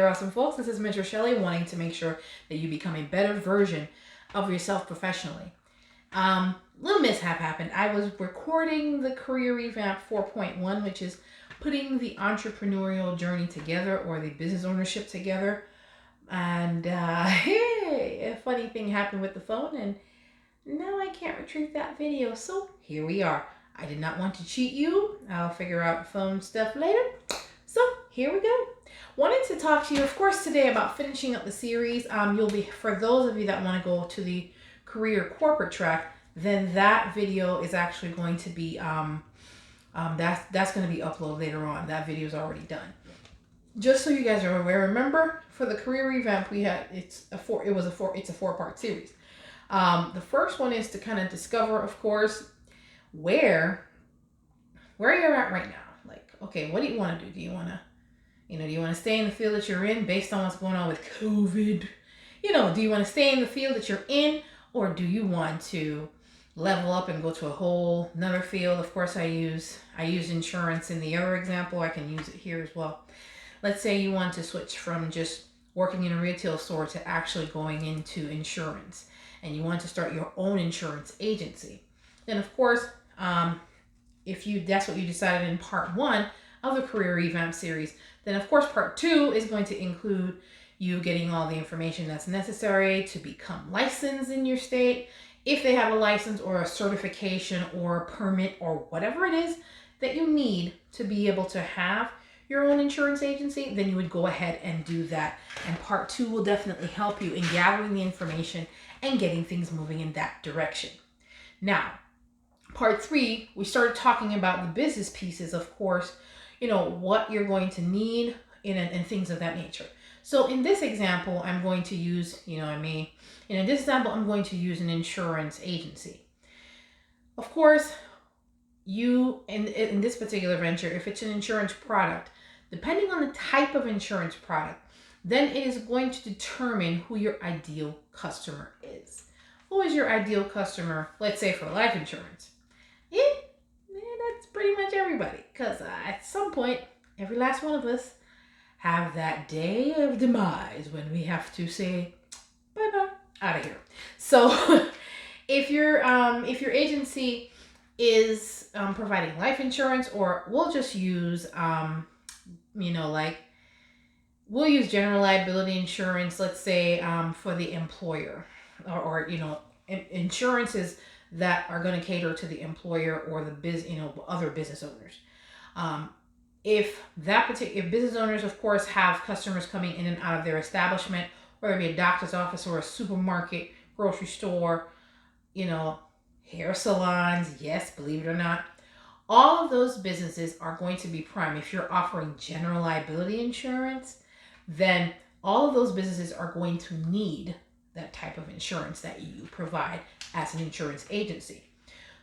there, awesome folks. This is Mentor Shelley, wanting to make sure that you become a better version of yourself professionally. Little mishap happened. I was recording the Career Revamp 4.1, which is putting the entrepreneurial journey together, or the business ownership together. And hey, a funny thing happened with the phone, and now I can't retrieve that video. So here we are. I did not want to cheat you. I'll figure out phone stuff later. So here we go. Wanted to talk to you, of course, today about finishing up the series. You'll be, for those of you that want to go to the career corporate track, then that video is actually going to be that's going to be uploaded later on. That video is already done. Just so you guys are aware, remember for the career revamp it's a 4-part series. The first one is to kind of discover, of course, where you're at right now. Like, okay, what do you want to do? Do you want to stay in the field that you're in based on what's going on with COVID? Do you want to stay in the field that you're in, or do you want to level up and go to a whole another field? Of course, I use insurance in the other example. I can use it here as well. Let's say you want to switch from just working in a retail store to actually going into insurance, and you want to start your own insurance agency. Then, of course, if that's what you decided in part 1 of the Career Revamp series, then of course part 2 is going to include you getting all the information that's necessary to become licensed in your state. If they have a license or a certification or a permit or whatever it is that you need to be able to have your own insurance agency, then you would go ahead and do that. And part 2 will definitely help you in gathering the information and getting things moving in that direction. Now, part 3, we started talking about the business pieces, of course, what you're going to need and things of that nature. So in this example, I'm going to use, in this example, I'm going to use an insurance agency. Of course, in this particular venture, if it's an insurance product, depending on the type of insurance product, then it is going to determine who your ideal customer is. Who is your ideal customer, let's say for life insurance? That's pretty much everybody, because at some point, every last one of us have that day of demise when we have to say bye-bye, out of here. So if your agency is providing life insurance, or we'll just use we'll use general liability insurance, let's say, for the employer, or insurances that are going to cater to the employer or the other business owners. If business owners, of course, have customers coming in and out of their establishment, whether it be a doctor's office or a supermarket, grocery store, hair salons, yes, believe it or not, all of those businesses are going to be prime. If you're offering general liability insurance, then all of those businesses are going to need that type of insurance that you provide as an insurance agency.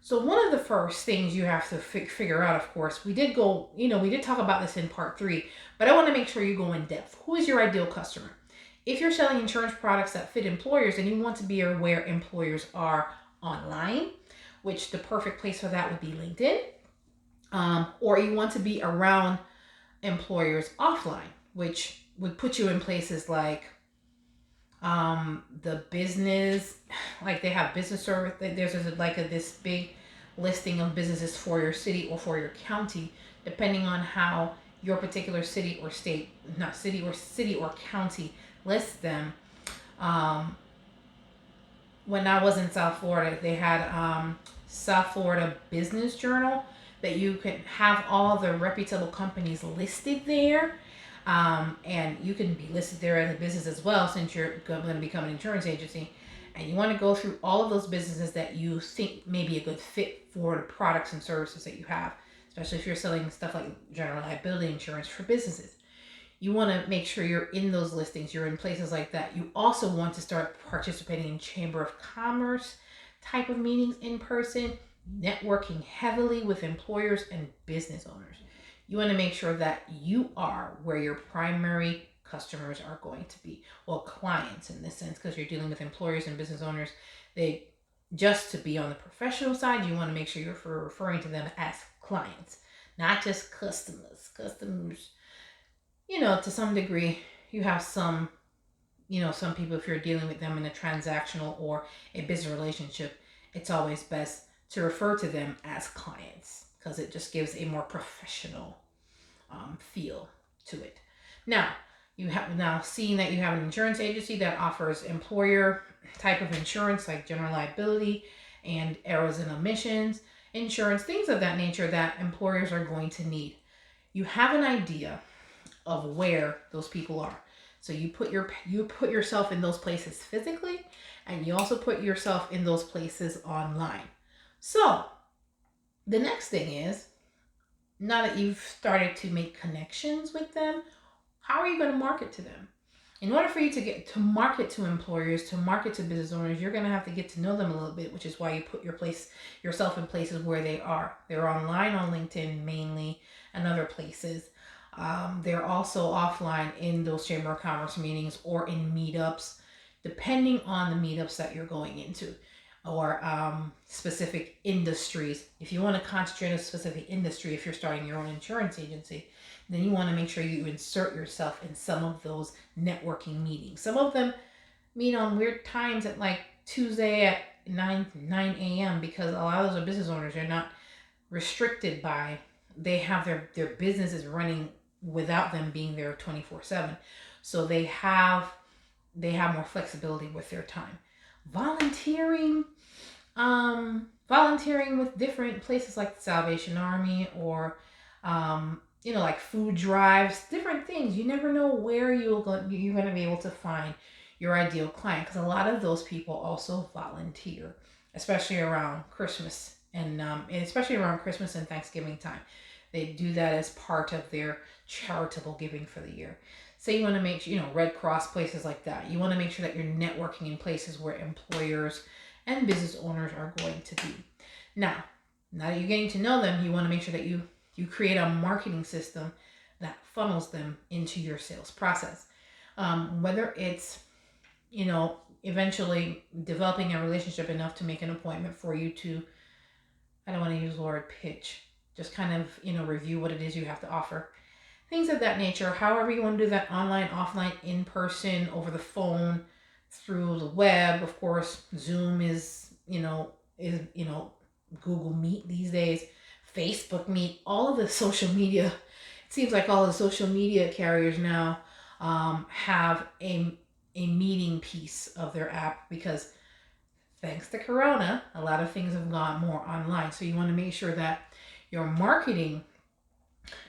So one of the first things you have to figure out, of course, we did talk about this in part 3, but I want to make sure you go in depth. Who is your ideal customer? If you're selling insurance products that fit employers, and you want to be where employers are online, which the perfect place for that would be LinkedIn, or you want to be around employers offline, which would put you in places like the business, like they have business service. There's this big listing of businesses for your city or for your county, depending on how your particular city or state, not city or county lists them. When I was in South Florida, they had South Florida Business Journal that you can have all the reputable companies listed there. And you can be listed there as a business as well, since you're going to become an insurance agency, and you want to go through all of those businesses that you think may be a good fit for the products and services that you have, especially if you're selling stuff like general liability insurance for businesses. You want to make sure you're in those listings, you're in places like that. You also want to start participating in Chamber of Commerce type of meetings in person, networking heavily with employers and business owners. You want to make sure that you are where your primary customers are going to be. Well, clients in this sense, because you're dealing with employers and business owners. Just to be on the professional side, you want to make sure you're referring to them as clients, not just customers. Customers, to some degree, you have some people, if you're dealing with them in a transactional or a business relationship, it's always best to refer to them as clients because it just gives a more professional feel to it. Now, you have now seeing that you have an insurance agency that offers employer type of insurance like general liability and errors and omissions insurance, things of that nature that employers are going to need. You have an idea of where those people are. So you put yourself in those places physically, and you also put yourself in those places online. So the next thing is, now that you've started to make connections with them, how are you going to market to them? In order for you to get to market to employers, to market to business owners, you're going to have to get to know them a little bit, which is why you put yourself in places where they are. They're online on LinkedIn mainly and other places. They're also offline in those Chamber of Commerce meetings or in meetups, depending on the meetups that you're going into or specific industries. If you want to concentrate on a specific industry, if you're starting your own insurance agency, then you want to make sure you insert yourself in some of those networking meetings. Some of them meet on weird times at like Tuesday at 9 a.m. because a lot of those are business owners. They're not restricted by, they have their businesses running without them being there 24/7. So they have more flexibility with their time. Volunteering, volunteering with different places like the Salvation Army or like food drives, different things. You never know where you're going to be able to find your ideal client, because a lot of those people also volunteer, especially around Christmas and especially around Christmas and Thanksgiving time. They do that as part of their charitable giving for the year. So you want to make sure, Red Cross, places like that. You want to make sure that you're networking in places where employers and business owners are going to be. Now that you're getting to know them, you want to make sure that you create a marketing system that funnels them into your sales process. Whether it's, eventually developing a relationship enough to make an appointment for you to, I don't want to use the word pitch, just kind of, review what it is you have to offer. Things of that nature. However you want to do that, online, offline, in person, over the phone, through the web. Of course, Zoom is Google Meet these days, Facebook Meet, all of the social media. It seems like all the social media carriers now have a meeting piece of their app, because thanks to Corona, a lot of things have gone more online. So you want to make sure that your marketing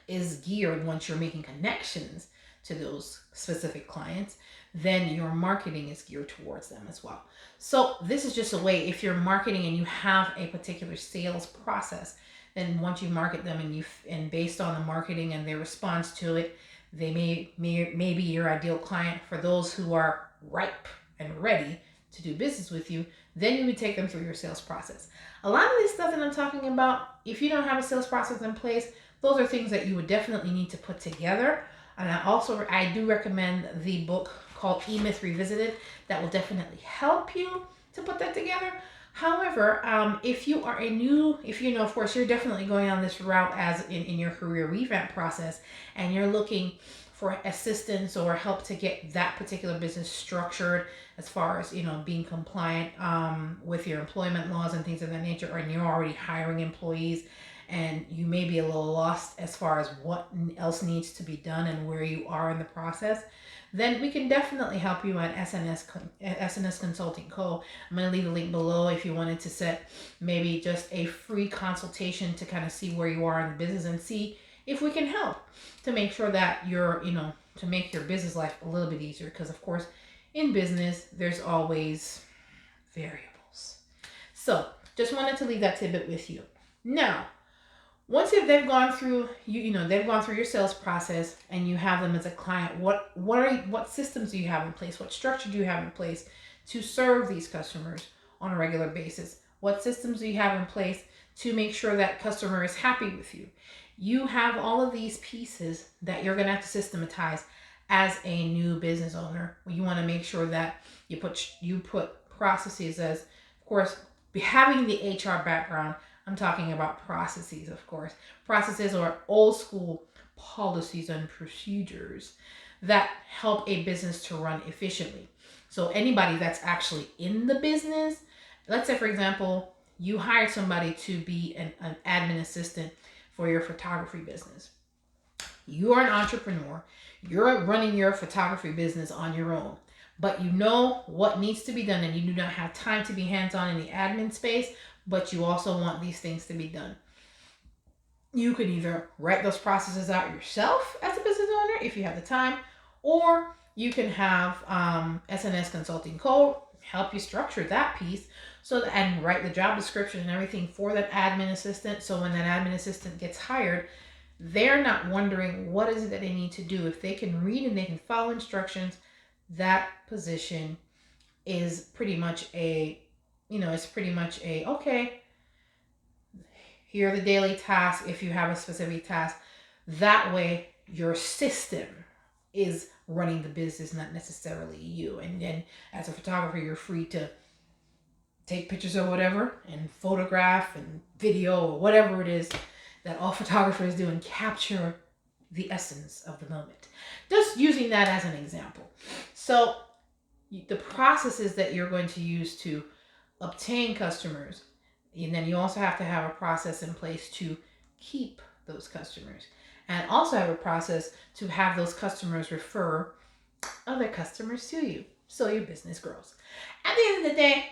is geared, once you're making connections to those specific clients, then your marketing is geared towards them as well. So this is just a way, if you're marketing and you have a particular sales process, then once you market them and based on the marketing and their response to it, they may be your ideal client. For those who are ripe and ready to do business with you, then you would take them through your sales process. A lot of this stuff that I'm talking about, if you don't have a sales process in place, those are things that you would definitely need to put together. And I do recommend the book called E-Myth Revisited. That will definitely help you to put that together. However, if you are of course, you're definitely going on this route as in your career revamp process, and you're looking for assistance or help to get that particular business structured as far as, being compliant with your employment laws and things of that nature, and you're already hiring employees, and you may be a little lost as far as what else needs to be done and where you are in the process, then we can definitely help you at SNS Consulting Co. I'm going to leave the link below if you wanted to set maybe just a free consultation to kind of see where you are in the business and see if we can help to make sure that to make your business life a little bit easier. Because of course, in business, there's always variables. So just wanted to leave that tidbit with you. Now, once they've gone through they've gone through your sales process and you have them as a client, what systems do you have in place? What structure do you have in place to serve these customers on a regular basis? What systems do you have in place to make sure that customer is happy with you? You have all of these pieces that you're going to have to systematize as a new business owner. You want to make sure that you put processes, as of course, having the HR background, I'm talking about processes, of course. Processes are old school policies and procedures that help a business to run efficiently. So anybody that's actually in the business, let's say for example, you hired somebody to be an admin assistant for your photography business. You are an entrepreneur. You're running your photography business on your own, but you know what needs to be done and you do not have time to be hands-on in the admin space, but you also want these things to be done. You can either write those processes out yourself as a business owner if you have the time, or you can have SNS Consulting Co. help you structure that piece and write the job description and everything for that admin assistant. So when that admin assistant gets hired, they're not wondering what is it that they need to do. If they can read and they can follow instructions, that position is pretty much okay, here are the daily tasks if you have a specific task. That way your system is running the business, not necessarily you. And then as a photographer, you're free to take pictures or whatever and photograph and video or whatever it is that all photographers do and capture the essence of the moment. Just using that as an example. So the processes that you're going to use to obtain customers, and then you also have to have a process in place to keep those customers, and also have a process to have those customers refer other customers to you so your business grows. At the end of the day,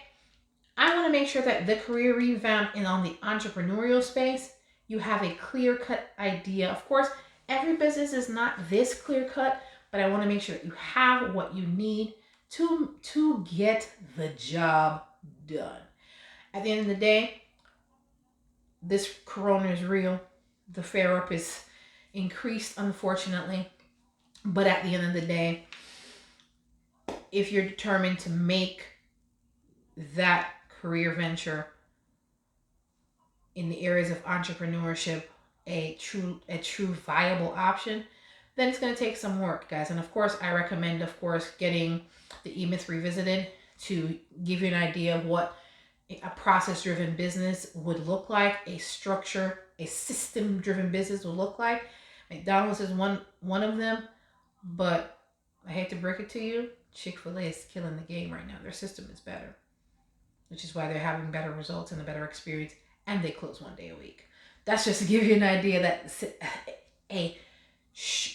I want to make sure that the career revamp and on the entrepreneurial space, you have a clear-cut idea. Of course, every business is not this clear-cut, but I want to make sure that you have what you need to get the job done. At the end of the day, this corona is real. The flare up is increased, unfortunately. But at the end of the day, if you're determined to make that career venture in the areas of entrepreneurship a true viable option, then it's going to take some work, guys. And of course, I recommend, getting the E-Myth Revisited to give you an idea of what a process-driven business would look like, a system-driven business would look like. McDonald's is one of them, but I hate to break it to you, Chick-fil-A is killing the game right now. Their system is better, which is why they're having better results and a better experience, and they close 1 day a week. That's just to give you an idea that a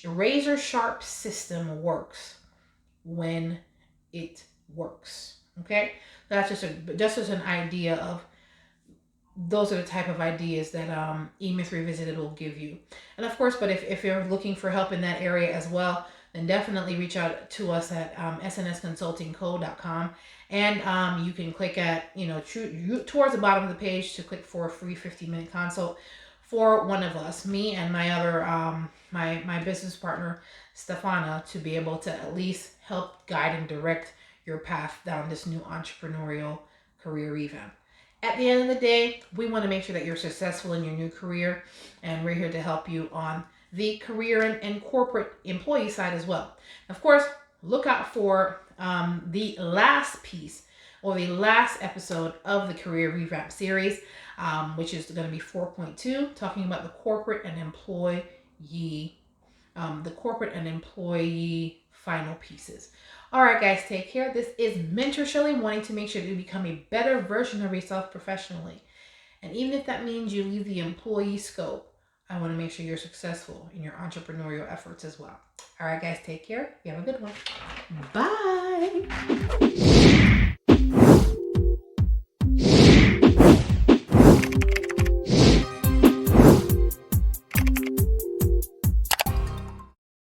razor-sharp system works when it works. Okay, that's just as an idea of those are the type of ideas that E-Myth Revisited will give you. And of course, but if you're looking for help in that area as well, then definitely reach out to us at snsconsultingco.com. And you can click at, towards the bottom of the page to click for a free 15-minute consult for one of us, me and my other, my business partner, Stefana, to be able to at least help guide and direct your path down this new entrepreneurial career revamp. At the end of the day, we want to make sure that you're successful in your new career, and we're here to help you on the career and corporate employee side as well. Of course, look out for the last piece or the last episode of the Career Revamp series, which is going to be 4.2, talking about the corporate and employee final pieces. All right, guys, take care. This is Mentor Shelley, wanting to make sure that you become a better version of yourself professionally. And even if that means you leave the employee scope, I want to make sure you're successful in your entrepreneurial efforts as well. All right, guys, take care. You have a good one. Bye.